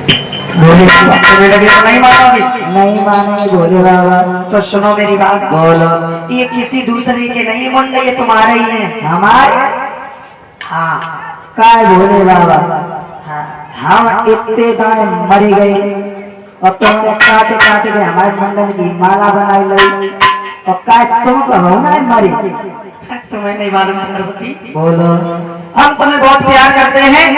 बोले तुम्हें लगे तो नहीं मानोगी? नहीं मानेंगे भोले बाबा। तो सुनो मेरी बात। बोलो। ये किसी दूसरे के नहीं मुंडे, ये तुम्हारे ही हैं। हमारे? हाँ। काय भोले बाबा? हाँ। हम इतने दाए मरे गए और तुमने काटे काटे के हमारे मंडल की माला बनाई लाई और काय तुम कहो ना मरे। तुम्हें नहीं मालूम पार्वती? बोलो। हम तुम्हें बहुत प्यार करते हैं।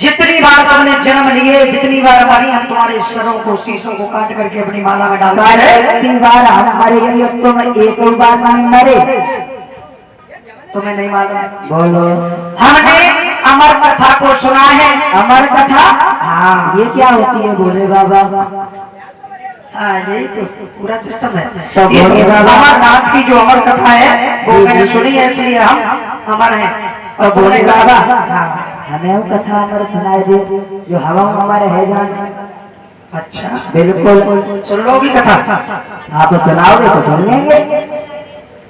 जितनी बार तुमने जन्म लिए, जितनी बार हमारी, हम तुम्हारे सरों को, शीशों को काट करके अपनी माला में डालते हैं। इतनी बार हम मरे गए और तुम एक ही बार नहीं मरे। तुम्हें नहीं मालूम? बोलो। हमने अमर कथा को सुना है। अमर कथा? हाँ। ये क्या होती है भोले बाबा? हाँ, यही तो पूरा सिस्टम है। तो भोले बाबा अमरनाथ की जो अमर कथा है वो मैंने सुनी है, इसलिए हम अमर हैं। और भोले बाबा हाँ। हमें वो कथा हमारे सुनाई दे जो हवा हमारे है जान। अच्छा, बिल्कुल। सुन लोगी कथा? आप सुनाओगे तो सुन लेंगे।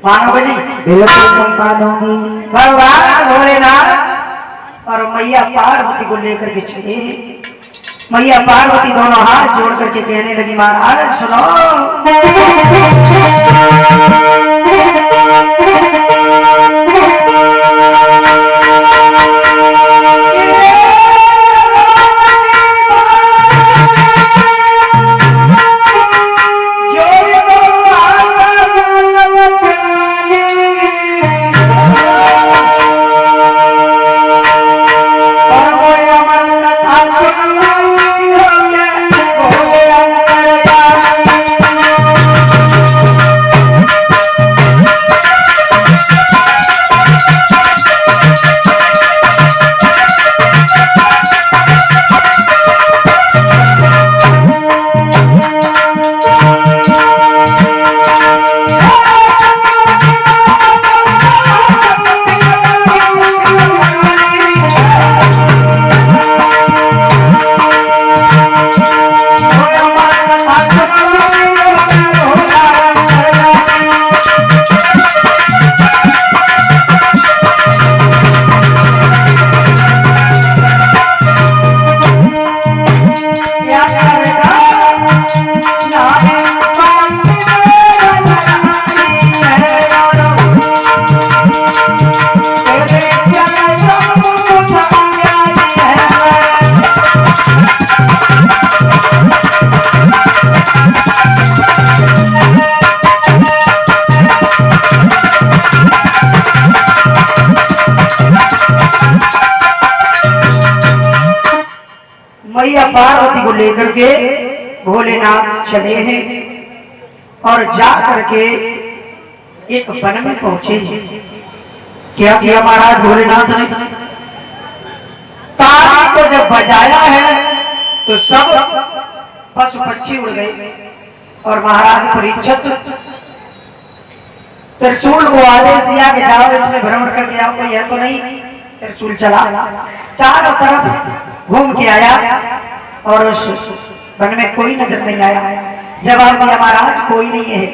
मानोगे नहीं? बिल्कुल नहीं मानूंगी। भगवान भोलेनाथ और मैया पार्वती को लेकर के चले। मैया पार्वती दोनों हाथ जोड़ करके कहने लगी, महाराज सुनो। मैया पार्वती को लेकर के भोलेनाथ चले हैं और जा करके एक वन में पहुंचे। क्या किया महाराज भोलेनाथ ने? ताली को जब बजाया है तो सब पशु पक्षी उड़ गए और महाराज परीक्षित त्रिशूल को आदेश दिया कि जाओ इसमें भ्रमण करके आओ, कोई है तो नहीं। त्रिशूल चला, चारों तरफ घूम के आया और उस वन में कोई नजर नहीं आया। जवाब दिया, महाराज कोई नहीं है।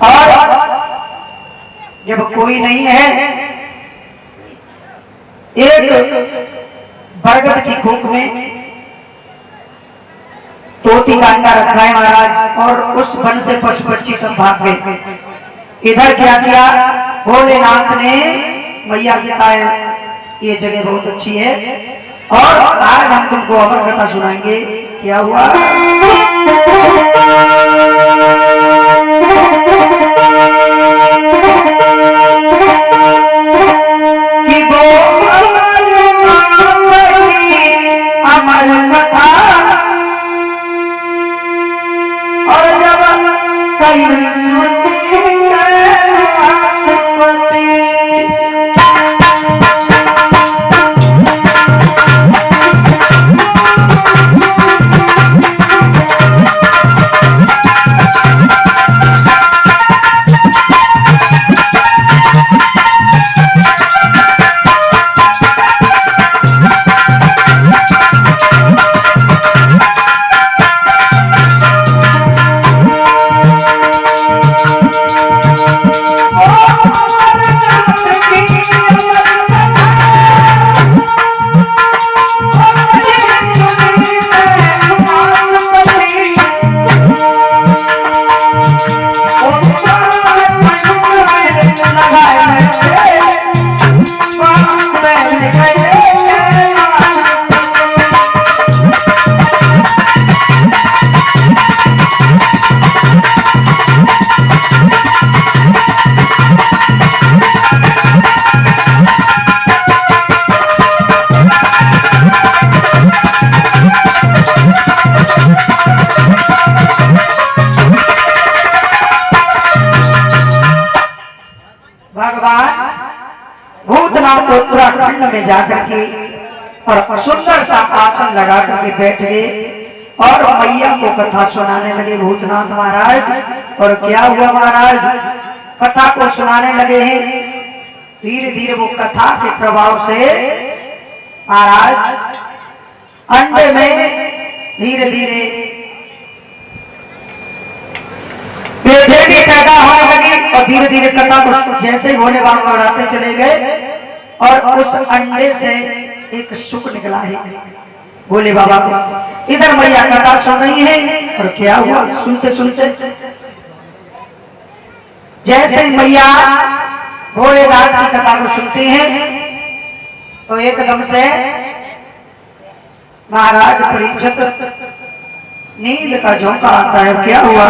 और जब कोई नहीं है, एक बरगद की खोख में तोती का अंडा रखा है महाराज, और उस वन से पशु पक्षी सब भाग गए। इधर क्या किया भोलेनाथ ने? मैया से कहा ये जगह बहुत अच्छी है और आज हम तुमको अमर कथा सुनाएंगे। क्या हुआ? कि वो अमर कथा और जब कई सुनती में जाकर के और सुंदर सा आसन लगा करके बैठ गए और मैया को कथा सुनाने लगे भूतनाथ महाराज। और क्या हुआ महाराज, कथा को सुनाने लगे हैं। धीरे धीरे वो कथा के प्रभाव से महाराज अंडे में धीरे धीरे बेचैनी पैदा होने लगी और धीरे धीरे कथा को जैसे भोले बाबा बढ़ाते चले गए और उस अंडे से एक सुख निकला है भोले बाबा को। इधर मैया कथा सुन रही है और क्या हुआ, सुनते सुनते जैसे मैया भोलेनाथ की कथा को सुनती हैं तो एकदम से महाराज परीक्षित नींद का झोंका आता है। क्या हुआ,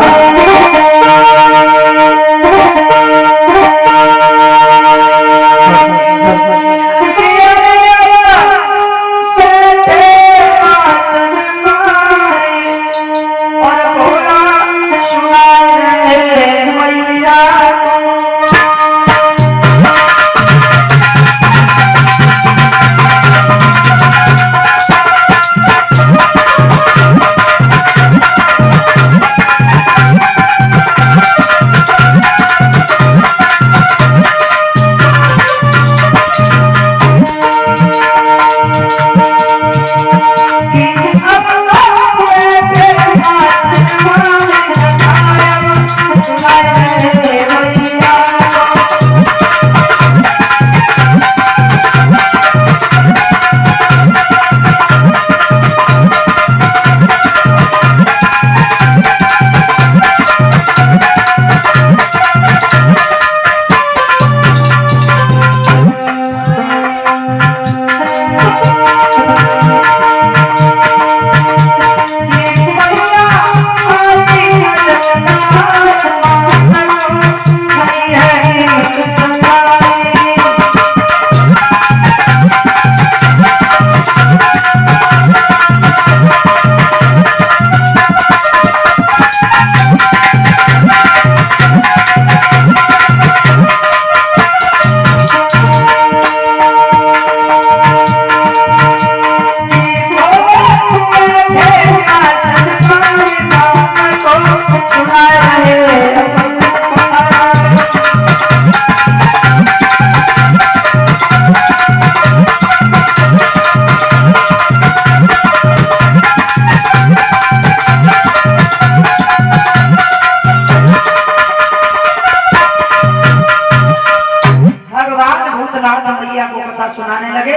सुनाने लगे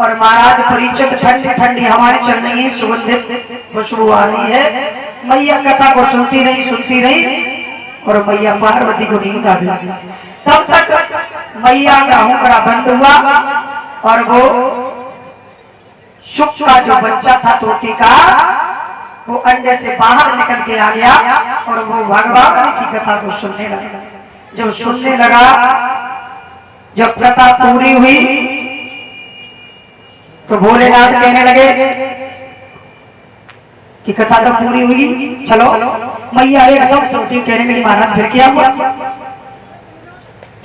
और महाराज परीक्षित ठंडी ठंडी हवाएं चल रही है, सुगंधित खुशबू आ रही है। मैया कथा को सुनती रही और मैया पार्वती को नींद आ गई। तब तक मैया का हुक्का बंद हुआ और वो शुक का जो बच्चा था तोती का वो अंडे से बाहर निकल के आ गया और वो भगवान की कथा को सुनने लगा। जब सुनने लगा, जब कथा पूरी हुई तो भोलेनाथ कहने लगे कि कथा तो पूरी हुई, चलो। मैया एकदम से उठी, कहने लगी महाराज फिर क्या हुआ।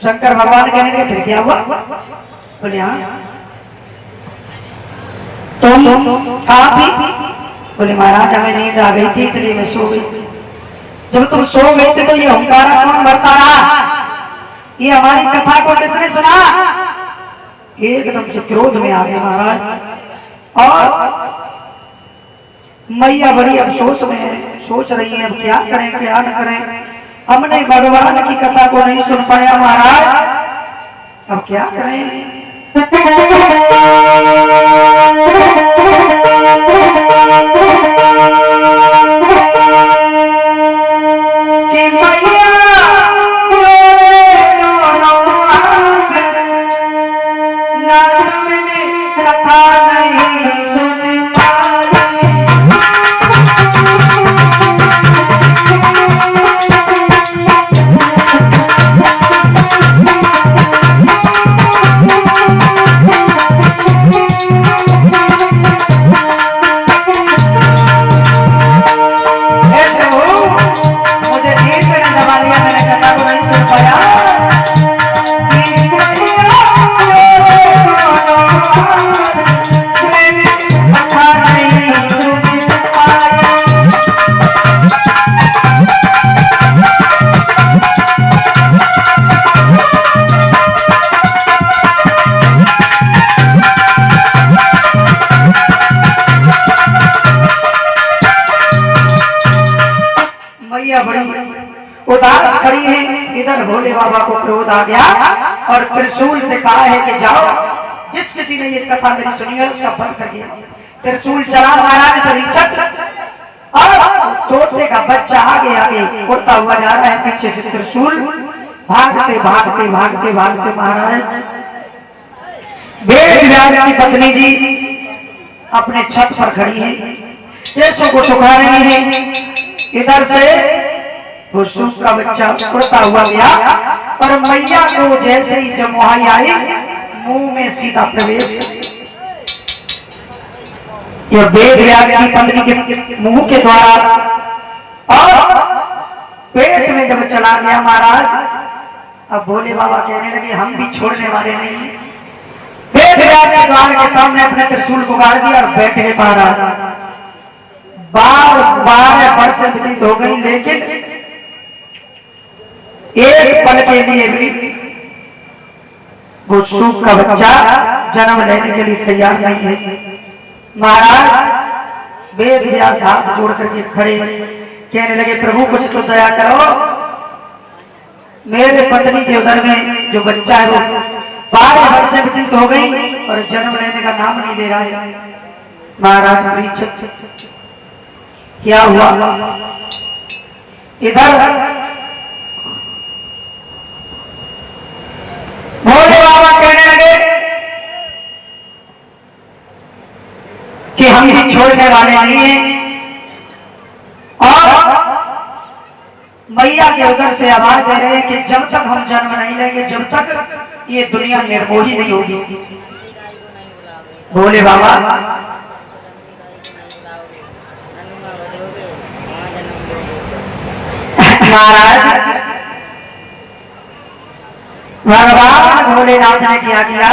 शंकर भगवान कहने लगे फिर क्या हुआ। बोले हाँ, तुम कहाँ थी। बोले महाराज हमें नींद आ गई थी इसलिए मैं सो गई। जब तुम सो गई थी तो ये हुंकारा कौन भरता रहा, ये हमारी कथा को किसने सुना। एकदम से क्रोध में आ गया महाराज और मैया बड़ी अफसोस में है, सोच रही है अब क्या करें क्या न करें। हमने भगवान की कथा को नहीं सुन पाया महाराज, अब क्या करें। कि मैया कथा नहीं सुन पाई। मैया बड़ी उदास खड़ी है। इधर भोले बाबा को क्रोध आ गया और त्रिशूल से कहा है कि जाओ, जिस किसी ने ये कथा मेरी सुनी है उसका फल कर दिया। त्रिशूल चला महाराज परीक्षित और तोते का बच्चा आगे आगे उड़ता हुआ जा रहा है, पीछे से त्रिशूल भागते भागते भागते भागते महाराज वेद व्यास की पत्नी जी अपने छत पर खड़ी है, केशों को सुखा रही है। इधर से वो सूप का बच्चा उड़ता हुआ गया और मैया को जैसे ही जमुहाई आई मुंह में सीधा प्रवेश। यह वेद व्यास की पत्नी के मुंह के द्वारा और पेट में जब चला गया महाराज, अब भोले बाबा कहने लगे हम भी छोड़ने वाले नहीं हैं। वेद व्यास के द्वार के सामने अपने त्रिशूल को गाड़ दिया और बैठ गए महाराज। बार बार वर्ष व्यतीत हो गई, लेकिन एक पल के लिए भी वो सूप का बच्चा जन्म लेने के लिए तैयार नहीं है। महाराज वेद व्यास हाथ जोड़ करके खड़े कहने लगे प्रभु कुछ तो दया करो, मेरे पत्नी के उदर में जो बच्चा है वो 12 वर्ष व्यतीत हो गई और जन्म लेने का नाम नहीं ले रहा है। महाराज परीक्षित क्या हुआ? इधर भोले बाबा कहने लगे कि हम भी छोड़ने वाले नहीं हैं और मैया के उधर से आवाज दे रहे हैं कि जब तक हम जन्म नहीं लेंगे, जब तक ये दुनिया निर्मोही नहीं होगी। भोले बाबा महाराज भगवान भोलेनाथ ने क्या किया?